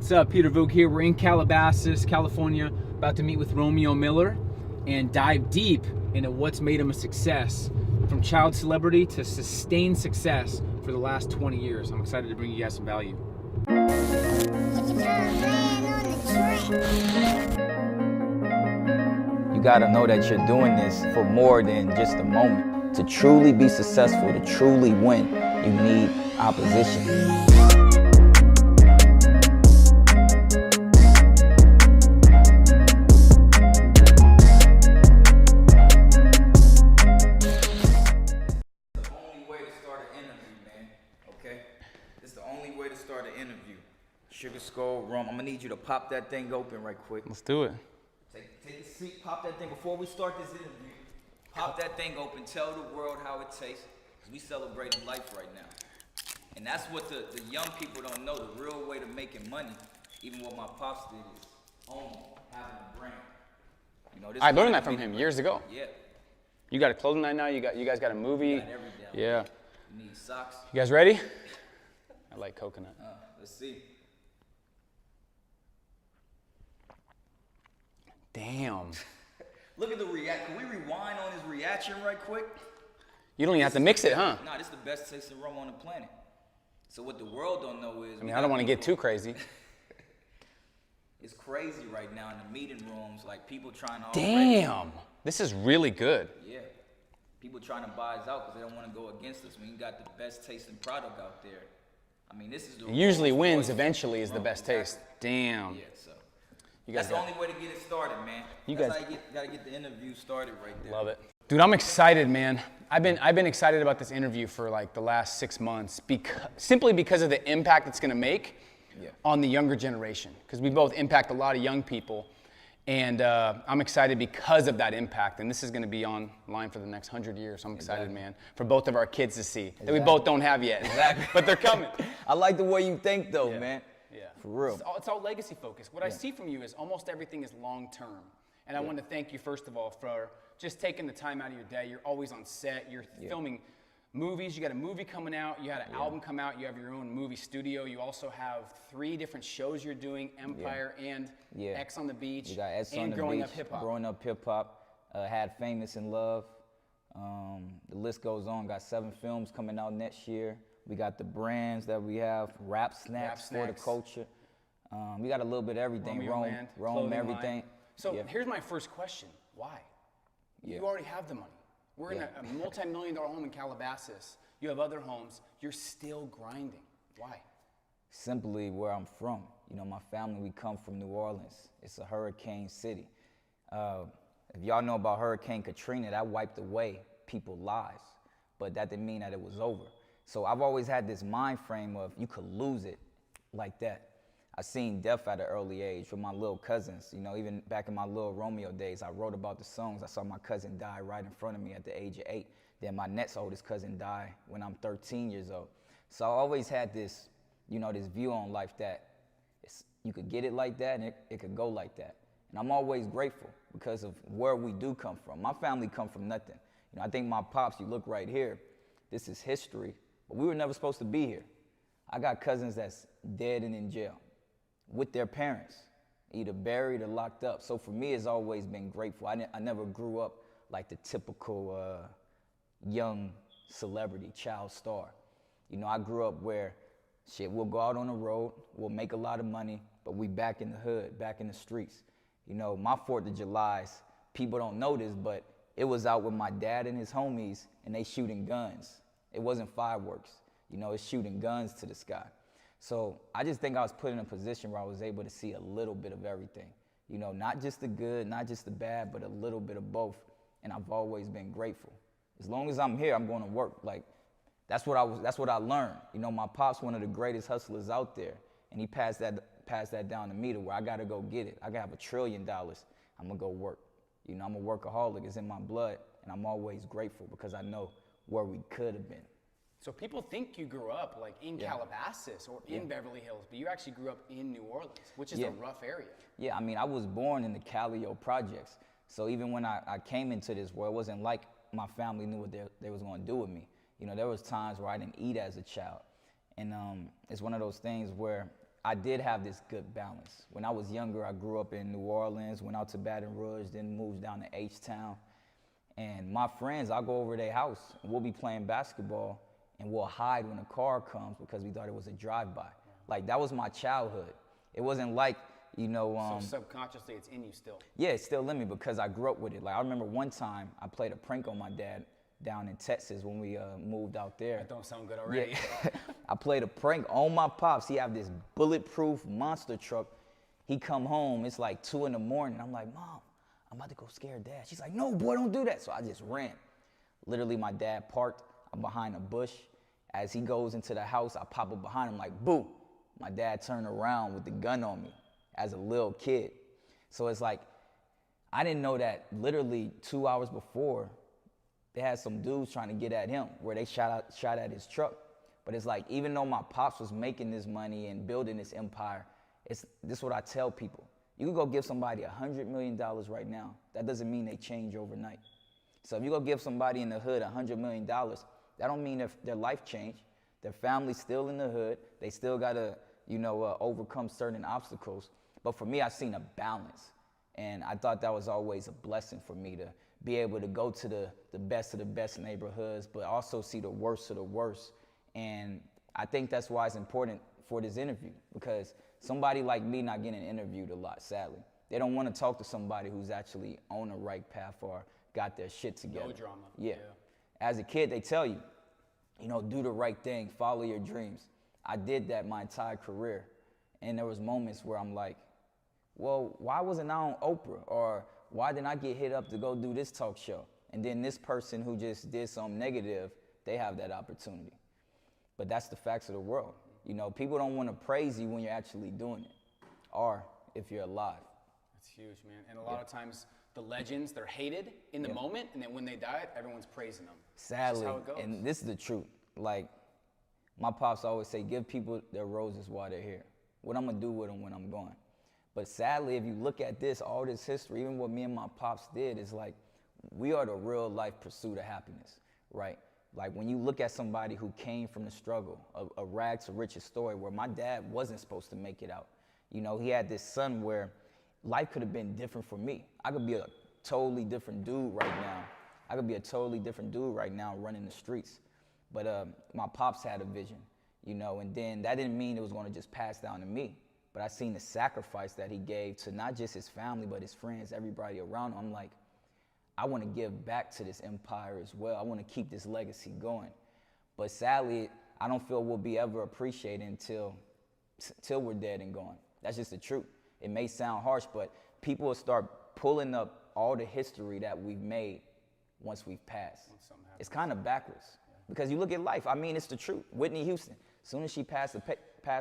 What's up, Peter Vogt here. We're in Calabasas, California, about to meet with Romeo Miller and dive deep into what's made him a success, from child celebrity to sustained success for the last 20 years. I'm excited to bring you guys some value. You gotta know that you're doing this for more than just a moment. To truly be successful, to truly win, you need opposition. Sugar Skull Rum. I'm gonna need you to pop that thing open right quick. Let's do it. Take a seat, pop that thing. Before we start this interview, pop that thing open, tell the world how it tastes, because we celebrating life right now. And that's what the young people don't know, the real way to making money, even what my pops did is own, having a brand. You know, this I learned that from him years ago. Yeah. You got a clothing line now, you guys got a movie. We got everything. Yeah. You need socks. You guys ready? I like coconut. Let's see. Damn. Look at the react. Can we rewind on his reaction right quick? You don't even have to mix it, huh? Nah, this is the best tasting rum on the planet. So what the world don't know is... I mean, I don't want to get too crazy. It's crazy right now in the meeting rooms, like people trying to... Damn. This is really good. Yeah. People trying to buy us out because they don't want to go against us. We got the best tasting product out there. I mean, this is the... It usually wins eventually is the best taste. Damn. Yeah, so... That's the only way to get it started, man. That's how you gotta get the interview started right there. Love it. Dude, I'm excited, man. I've been excited about this interview for like the last 6 months, simply because of the impact it's gonna make on the younger generation. Because we both impact a lot of young people, and I'm excited because of that impact. And this is gonna be online for the next 100 years. I'm excited, man, for both of our kids to see that we both don't have yet. Exactly. But they're coming. I like the way you think, though, man. Yeah. For real. It's all legacy focused. What I see from you is almost everything is long term. And I want to thank you, first of all, for just taking the time out of your day. You're always on set. You're filming movies. You got a movie coming out. You had an album come out. You have your own movie studio. You also have 3 different shows you're doing, Empire and X on the Beach. You got X and on the Growing Beach, Up Hip Hop. Growing Up Hip Hop. Had Famous in Love. The list goes on. Got 7 films coming out next year. We got the brands that we have, Rap Snacks for the culture. We got a little bit of everything, Rome, everything. Line. So here's my first question, why? You already have the money. We're in a multi-million-dollar home in Calabasas. You have other homes. You're still grinding. Why? Simply where I'm from. You know, my family, we come from New Orleans. It's a hurricane city. If y'all know about Hurricane Katrina, that wiped away people's lives, but that didn't mean that it was over. So I've always had this mind frame of you could lose it like that. I seen death at an early age with my little cousins. You know, even back in my little Romeo days, I wrote about the songs. I saw my cousin die right in front of me at the age of 8. Then my next oldest cousin died when I'm 13 years old. So I always had this, you know, this view on life that you could get it like that and it could go like that. And I'm always grateful because of where we do come from. My family come from nothing. You know, I think my pops, you look right here, this is history. But we were never supposed to be here. I got cousins that's dead and in jail with their parents, either buried or locked up. So for me, it's always been grateful. I never grew up like the typical young celebrity, child star. You know, I grew up where, we'll go out on the road, we'll make a lot of money, but we back in the hood, back in the streets. You know, my 4th of July's, people don't know this, but it was out with my dad and his homies, and they shooting guns. It wasn't fireworks, you know, it's shooting guns to the sky. So I just think I was put in a position where I was able to see a little bit of everything. You know, not just the good, not just the bad, but a little bit of both. And I've always been grateful. As long as I'm here, I'm going to work. Like, that's what I learned. You know, my pop's one of the greatest hustlers out there. And he passed that down to me to where I got to go get it. I got to have $1 trillion. I'm going to go work. You know, I'm a workaholic. It's in my blood. And I'm always grateful because I know where we could have been. So people think you grew up like in Calabasas or in Beverly Hills, but you actually grew up in New Orleans, which is a rough area. Yeah, I mean, I was born in the Calio projects. So even when I came into this world, it wasn't like my family knew what they was going to do with me. You know, there was times where I didn't eat as a child. And it's one of those things where I did have this good balance. When I was younger, I grew up in New Orleans, went out to Baton Rouge, then moved down to H-Town. And my friends, I'll go over to their house, and we'll be playing basketball, and we'll hide when a car comes because we thought it was a drive-by. Like, that was my childhood. It wasn't like, you know... so subconsciously, it's in you still. Yeah, it's still in me because I grew up with it. Like, I remember one time I played a prank on my dad down in Texas when we moved out there. That don't sound good already. Yeah. I played a prank on my pops. He have this bulletproof monster truck. He come home, it's like 2 in the morning. I'm like, Mom, I'm about to go scare Dad. She's like, no, boy, don't do that. So I just ran. Literally, my dad parked. I'm behind a bush. As he goes into the house, I pop up behind him like, boo. My dad turned around with the gun on me as a little kid. So it's like, I didn't know that literally 2 hours before, they had some dudes trying to get at him where they shot at his truck. But it's like, even though my pops was making this money and building this empire, this is what I tell people. You can go give somebody $100 million right now. That doesn't mean they change overnight. So if you go give somebody in the hood $100 million, that don't mean their life changed. Their family's still in the hood. They still got to, overcome certain obstacles. But for me, I've seen a balance. And I thought that was always a blessing for me to be able to go to the best of the best neighborhoods, but also see the worst of the worst. And I think that's why it's important for this interview, because somebody like me not getting interviewed a lot, sadly. They don't want to talk to somebody who's actually on the right path or got their shit together. No drama. Yeah. As a kid, they tell you, do the right thing, follow your dreams. I did that my entire career. And there was moments where I'm like, well, why wasn't I on Oprah? Or why didn't I get hit up to go do this talk show? And then this person who just did something negative, they have that opportunity. But that's the facts of the world. People don't want to praise you when you're actually doing it, or if you're alive. That's huge, man. And a lot of times, the legends, they're hated in the moment, and then when they die, everyone's praising them. Sadly, that's how it goes. And this is the truth. Like, my pops always say, give people their roses while they're here. What I'm going to do with them when I'm gone. But sadly, if you look at this, all this history, even what me and my pops did, is like, we are the real life pursuit of happiness, right? Like, when you look at somebody who came from the struggle, a rags to riches story where my dad wasn't supposed to make it out. He had this son where life could have been different for me. I could be a totally different dude right now. Running the streets. But my pops had a vision, and then that didn't mean it was going to just pass down to me. But I seen the sacrifice that he gave to not just his family, but his friends, everybody around him. I'm like, I want to give back to this empire as well. I want to keep this legacy going. But sadly, I don't feel we'll be ever appreciated until we're dead and gone. That's just the truth. It may sound harsh, but people will start pulling up all the history that we've made once we've passed. It's kind of backwards. Yeah. Because you look at life, it's the truth. Whitney Houston, as soon as she passed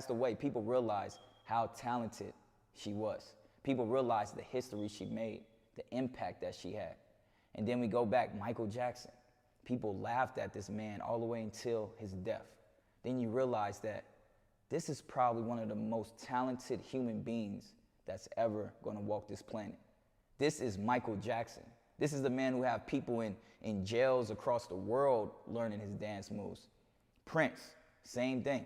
away, people realized how talented she was. People realized the history she made, the impact that she had. And then we go back, Michael Jackson. People laughed at this man all the way until his death. Then you realize that this is probably one of the most talented human beings that's ever going to walk this planet. This is Michael Jackson. This is the man who have people in jails across the world learning his dance moves. Prince, same thing.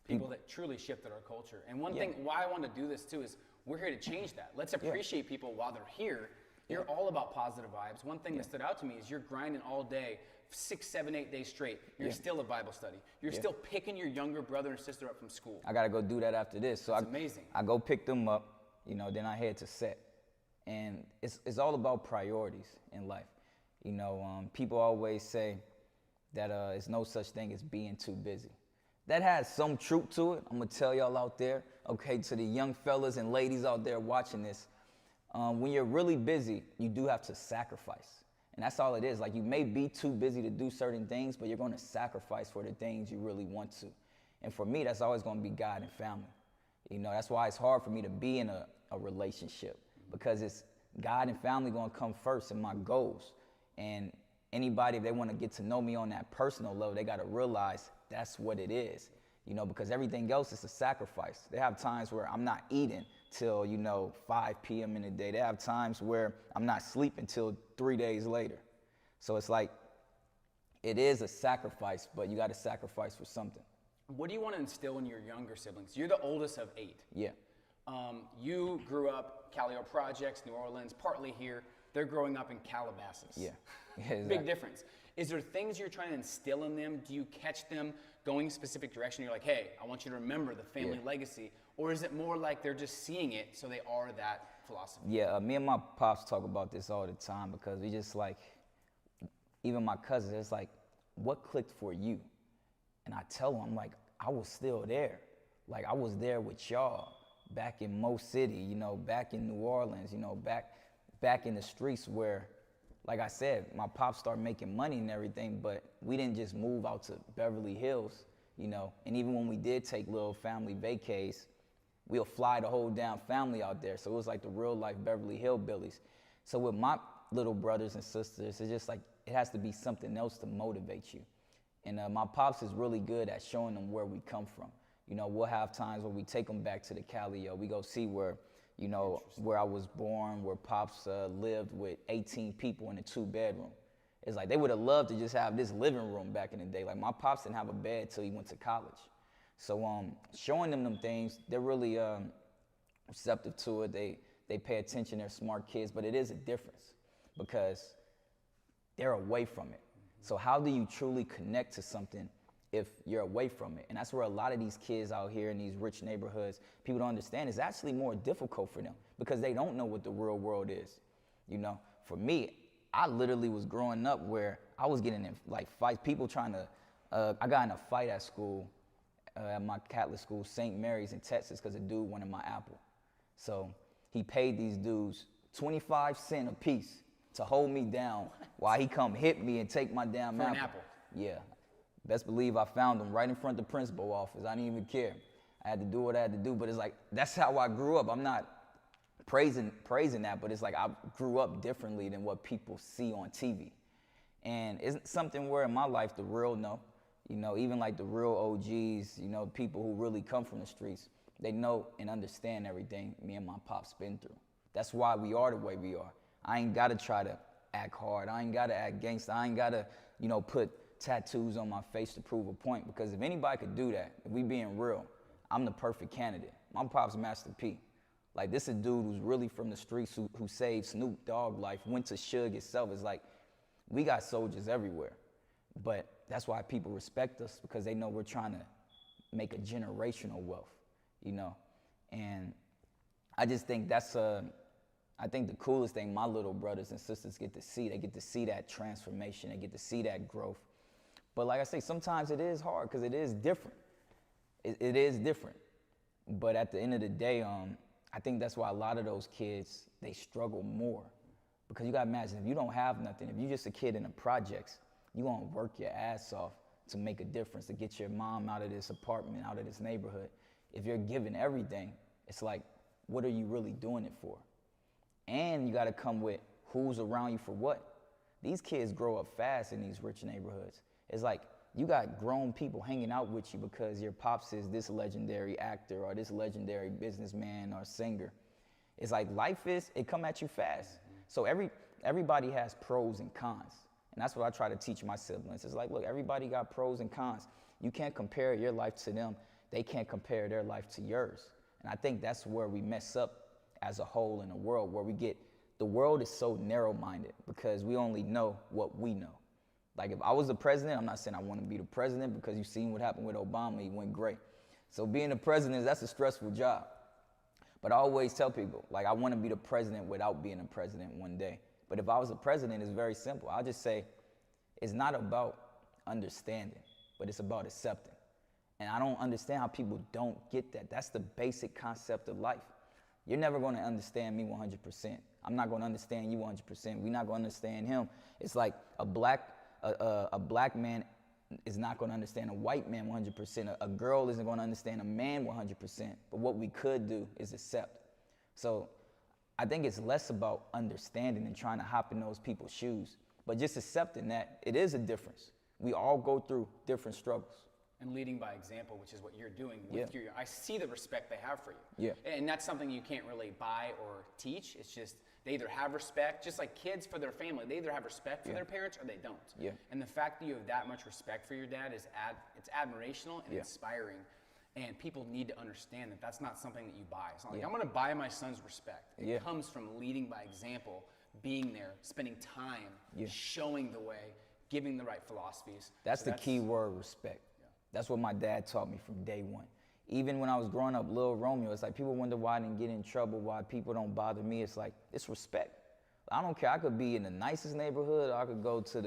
People that truly shifted our culture. And one thing why I want to do this too is we're here to change that. Let's appreciate people while they're here. You're all about positive vibes. One thing that stood out to me is you're grinding all day, 6, 7, 8 days straight. You're still at Bible study. You're still picking your younger brother and sister up from school. I got to go do that after this. So That's amazing. I go pick them up, then I head to set. And it's all about priorities in life. People always say that there's no such thing as being too busy. That has some truth to it. I'm going to tell y'all out there, okay, to the young fellas and ladies out there watching this, when you're really busy, you do have to sacrifice. And that's all it is. Like, you may be too busy to do certain things, but you're going to sacrifice for the things you really want to. And for me, that's always going to be God and family. That's why it's hard for me to be in a relationship, because it's God and family going to come first in my goals. And anybody, if they want to get to know me on that personal level, they got to realize that's what it is, because everything else is a sacrifice. They have times where I'm not eating till, 5 p.m. in the day. They have times where I'm not sleeping till 3 days later. So it's like, it is a sacrifice, but you got to sacrifice for something. what do you want to instill in your younger siblings? You're the oldest of 8. Yeah. You grew up Calio Projects, New Orleans, partly here. They're growing up in Calabasas. Yeah. Exactly. Big difference. Is there things you're trying to instill in them? Do you catch them going a specific direction? You're like, hey, I want you to remember the family legacy. Or is it more like they're just seeing it, so they are that philosophy? Yeah, me and my pops talk about this all the time because we just like, even my cousins, it's like, what clicked for you? And I tell them, like, I was still there. Like, I was there with y'all back in Mo City, you know, back in New Orleans, you know, back in the streets where, like I said, my pops started making money and everything, but we didn't just move out to Beverly Hills, you know. And even when we did take little family vacays, we'll fly the whole damn family out there. So it was like the real life Beverly Hillbillies. So with my little brothers and sisters, it's just like, it has to be something else to motivate you. And my pops is really good at showing them where we come from. You know, we'll have times where we take them back to the Calio. We go see where, you know, where I was born, where pops lived with 18 people in a 2-bedroom. It's like they would have loved to just have this living room back in the day. Like my pops didn't have a bed till he went to college. So showing them things, they're really receptive to it. They pay attention, they're smart kids, but it is a difference because they're away from it. So how do you truly connect to something if you're away from it? And that's where a lot of these kids out here in these rich neighborhoods, people don't understand, it's actually more difficult for them because they don't know what the real world is. You know, for me, I literally was growing up where I was getting in like fights, people trying to, I got in a fight at school, at my Catholic school, St. Mary's in Texas, because a dude wanted my apple. So he paid these dudes 25 cents a piece to hold me down while he come hit me and take my damn For an apple. Yeah. Best believe I found him right in front of the principal office. I didn't even care. I had to do what I had to do, but it's like, that's how I grew up. I'm not praising that, but it's like I grew up differently than what people see on TV. And it's something where in my life, the real know, you know, even like the real OGs, you know, people who really come from the streets, they know and understand everything me and my pops been through. That's why we are the way we are. I ain't gotta try to act hard. I ain't gotta act gangster. I ain't gotta, you know, put tattoos on my face to prove a point, because if anybody could do that, if we being real, I'm the perfect candidate. My pop's Master P. Like, this is a dude who's really from the streets who saved Snoop Dogg life, went to Suge itself. It's like, we got soldiers everywhere. But that's why people respect us, because they know we're trying to make a generational wealth, you know? And I just think that's I think the coolest thing my little brothers and sisters get to see. They get to see that transformation. They get to see that growth. But like I say, sometimes it is hard because it is different. It is different. But at the end of the day, I think that's why a lot of those kids, they struggle more. Because you gotta imagine, if you don't have nothing, if you're just a kid in the projects, you gonna work your ass off to make a difference, to get your mom out of this apartment, out of this neighborhood. If you're given everything, it's like, what are you really doing it for? And you gotta come with who's around you for what. These kids grow up fast in these rich neighborhoods. It's like, you got grown people hanging out with you because your pops is this legendary actor or this legendary businessman or singer. It's like it come at you fast. So everybody has pros and cons. And that's what I try to teach my siblings. It's like, look, everybody got pros and cons. You can't compare your life to them. They can't compare their life to yours. And I think that's where we mess up as a whole in the world, where the world is so narrow-minded because we only know what we know. Like, if I was the president, I'm not saying I want to be the president, because you've seen what happened with Obama, he went great. So being the president, that's a stressful job. But I always tell people, like, I want to be the president without being a president one day. But if I was a president, it's very simple. I'll just say, it's not about understanding, but it's about accepting. And I don't understand how people don't get that. That's the basic concept of life. You're never going to understand me 100%. I'm not going to understand you 100%. We're not going to understand him. It's like a black man is not going to understand a white man 100%. A girl isn't going to understand a man 100%. But what we could do is accept. So I think it's less about understanding and trying to hop in those people's shoes, but just accepting that it is a difference. We all go through different struggles. And leading by example, which is what you're doing with I see the respect they have for you. Yeah. And that's something you can't really buy or teach. It's just They either have respect, just like kids for their family, they either have respect for their parents or they don't. Yeah. And the fact that you have that much respect for your dad is it's admirational and inspiring. And people need to understand that that's not something that you buy. It's not like, I'm going to buy my son's respect. It comes from leading by example, being there, spending time, showing the way, giving the right philosophies. That's the key word, respect. Yeah. That's what my dad taught me from day one. Even when I was growing up, little Romeo, it's like people wonder why I didn't get in trouble, why people don't bother me. It's like, it's respect. I don't care. I could be in the nicest neighborhood, or I could go to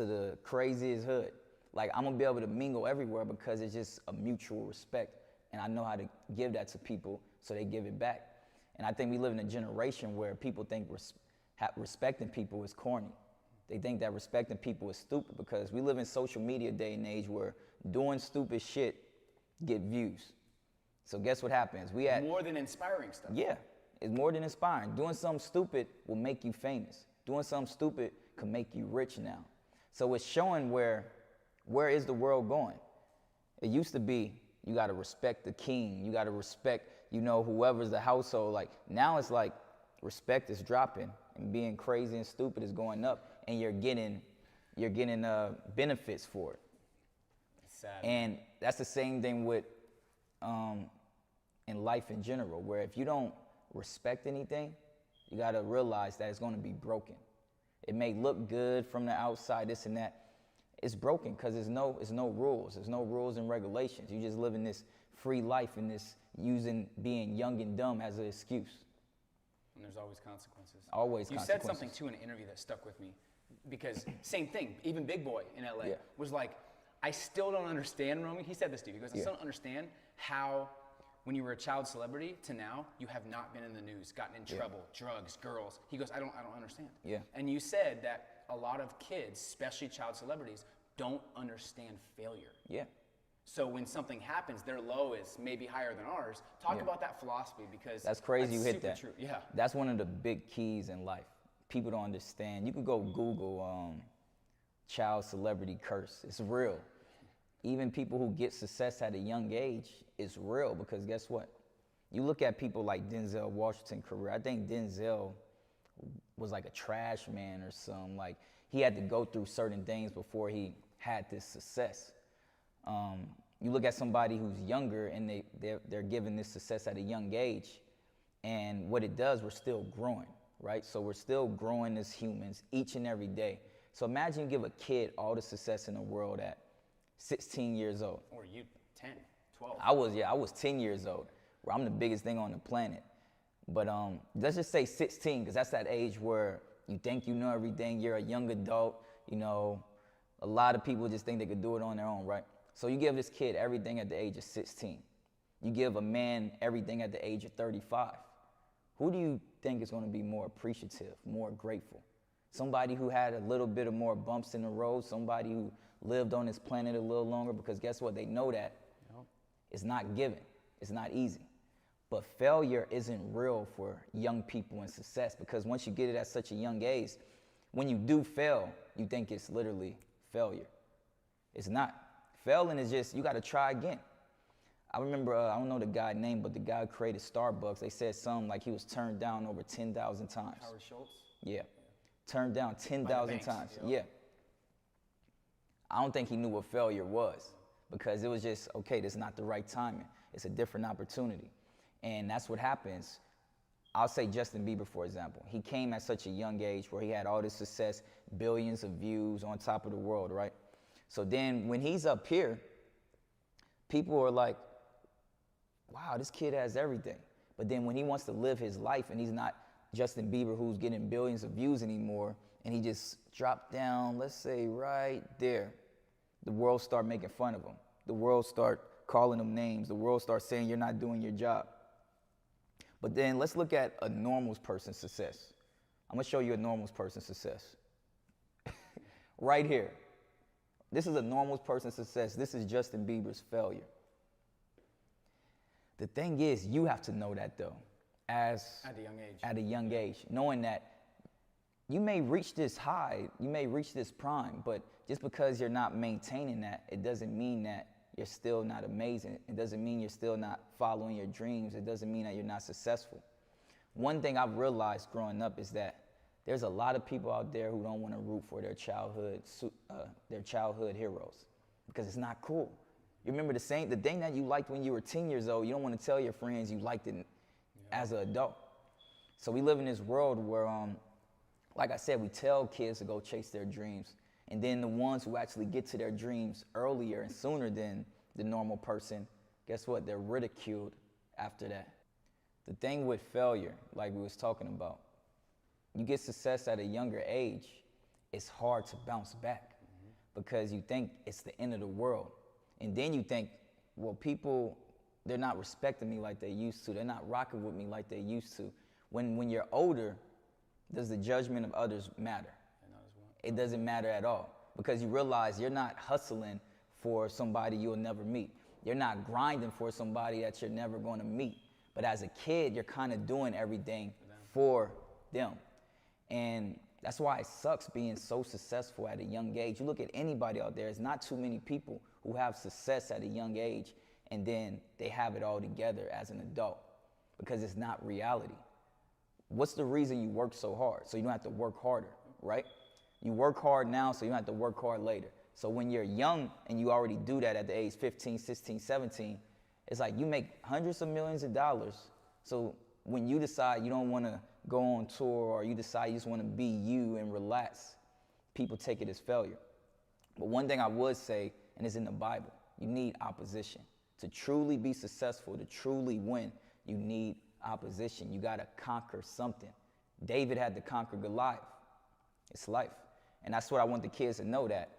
the craziest hood. Like, I'm gonna be able to mingle everywhere because it's just a mutual respect. And I know how to give that to people so they give it back. And I think we live in a generation where people think respecting people is corny. They think that respecting people is stupid because we live in social media day and age where doing stupid shit get views. So guess what happens? More than inspiring stuff. Yeah, it's more than inspiring. Doing something stupid will make you famous. Doing something stupid can make you rich now. So it's showing where is the world going? It used to be, you gotta respect the king, you gotta respect, whoever's the household. Like, now it's like, respect is dropping and being crazy and stupid is going up, and you're getting benefits for it. It's sad. And that's the same thing with in life in general, where if you don't respect anything, you gotta realize that it's gonna be broken. It may look good from the outside, this and that. It's broken because there's no rules. There's no rules and regulations. You just live in this free life and this using being young and dumb as an excuse. And there's always consequences. Always you consequences. You said something too in an interview that stuck with me, because same thing. Even Big Boy in LA was like, I still don't understand, Romy. He said this to you. He goes, I still don't understand how, when you were a child celebrity to now, you have not been in the news, gotten in trouble, drugs, girls. He goes, I don't understand. Yeah. And you said that a lot of kids, especially child celebrities, don't understand failure. Yeah. So when something happens, their low is maybe higher than ours. Talk about that philosophy, because that's crazy. You hit that. True. Yeah. That's one of the big keys in life. People don't understand. You can go Google child celebrity curse. It's real. Even people who get success at a young age, it's real, because guess what? You look at people like Denzel Washington's career. I think Denzel was like a trash man or something. Like, he had to go through certain things before he had this success. You look at somebody who's younger and they're given this success at a young age, and what it does, we're still growing, right? So we're still growing as humans each and every day. So imagine you give a kid all the success in the world at 16 years old. Or you 10, 12. I was 10 years old, where I'm the biggest thing on the planet. But let's just say 16, because that's that age where you think you know everything, you're a young adult, a lot of people just think they could do it on their own, right? So you give this kid everything at the age of 16. You give a man everything at the age of 35. Who do you think is going to be more appreciative, more grateful? Somebody who had a little bit of more bumps in the road, somebody who lived on this planet a little longer, because guess what? They know that it's not given. It's not easy. But failure isn't real for young people in success, because once you get it at such a young age, when you do fail, you think it's literally failure. It's not. Failing is just, you got to try again. I remember, I don't know the guy's name, but the guy who created Starbucks, they said something like he was turned down over 10,000 times. Howard Schultz? Yeah. Turned down 10,000 times. Yeah. I don't think he knew what failure was, because it was just, okay, this is not the right timing. It's a different opportunity. And that's what happens. I'll say Justin Bieber, for example. He came at such a young age where he had all this success, billions of views on top of the world, right? So then when he's up here, people are like, wow, this kid has everything. But then when he wants to live his life, and he's not Justin Bieber who's getting billions of views anymore, and he just dropped down, let's say right there, the world start making fun of him. The world start calling him names. The world start saying you're not doing your job. But then let's look at a normal person's success. I'm gonna show you a normal person's success. Right here. This is a normal person's success. This is Justin Bieber's failure. The thing is, you have to know that though, at a young age, knowing that you may reach this high, you may reach this prime, but just because you're not maintaining that, it doesn't mean that you're still not amazing. It doesn't mean you're still not following your dreams. It doesn't mean that you're not successful. One thing I've realized growing up is that there's a lot of people out there who don't want to root for their childhood heroes because it's not cool. You remember the thing that you liked when you were 10 years old, you don't want to tell your friends you liked it as an adult. So we live in this world where, like I said, we tell kids to go chase their dreams. And then the ones who actually get to their dreams earlier and sooner than the normal person, guess what? They're ridiculed after that. The thing with failure, like we was talking about, you get success at a younger age, it's hard to bounce back because you think it's the end of the world. And then you think, well, people, they're not respecting me like they used to. They're not rocking with me like they used to. When you're older, does the judgment of others matter? It doesn't matter at all because you realize you're not hustling for somebody you'll never meet. You're not grinding for somebody that you're never going to meet. But as a kid, you're kind of doing everything for them. And that's why it sucks being so successful at a young age. You look at anybody out there, there's not too many people who have success at a young age and then they have it all together as an adult because it's not reality. What's the reason you work so hard? So you don't have to work harder, right? You work hard now so you don't have to work hard later. So when you're young and you already do that at the age 15, 16, 17, it's like you make hundreds of millions of dollars. So when you decide you don't want to go on tour or you decide you just want to be you and relax, people take it as failure. But one thing I would say, and it's in the Bible, you need opposition. To truly be successful, to truly win, you need opposition. You got to conquer something. David had to conquer Goliath. It's life. And that's what I want the kids to know, that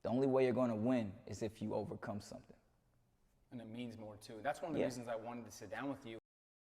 the only way you're going to win is if you overcome something. And it means more too. That's one of the reasons I wanted to sit down with you.